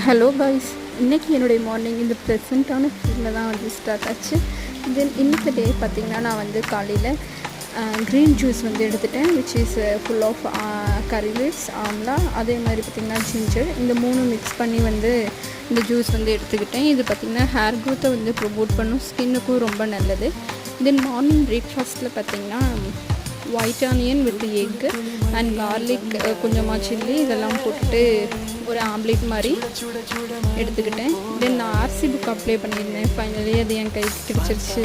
Hello guys, இன்றைக்கி என்னுடைய morning இந்த ப்ளசண்ட்டான ஃபீலில் தான் வந்து ஸ்டார்ட் ஆச்சு. தென் இன்றைக்கி டே பார்த்திங்கன்னா நான் வந்து காலையில் க்ரீன் ஜூஸ் வந்து எடுத்துட்டேன், which is full of curry leaves, amla, அதே மாதிரி பார்த்திங்கன்னா ஜிஞ்சர், இந்த மூணு மிக்ஸ் பண்ணி வந்து இந்த ஜூஸ் வந்து எடுத்துக்கிட்டேன். இது பார்த்திங்கன்னா ஹேர் க்ரோத்தை வந்து ப்ரொமோட் பண்ணும், ஸ்கின்னுக்கும் ரொம்ப நல்லது. தென் மார்னிங் பிரேக்ஃபாஸ்ட்டில் பார்த்திங்கன்னா white onion with egg and garlic, கொஞ்சமாக சில்லி இதெல்லாம் போட்டுட்டு ஒரு ஆம்லேட் மாதிரி எடுத்துக்கிட்டேன். தென் நான் ஆர்சி புக் அப்ளை பண்ணியிருந்தேன், ஃபைனலி அது என் கைக்கு கிடச்சிருச்சு.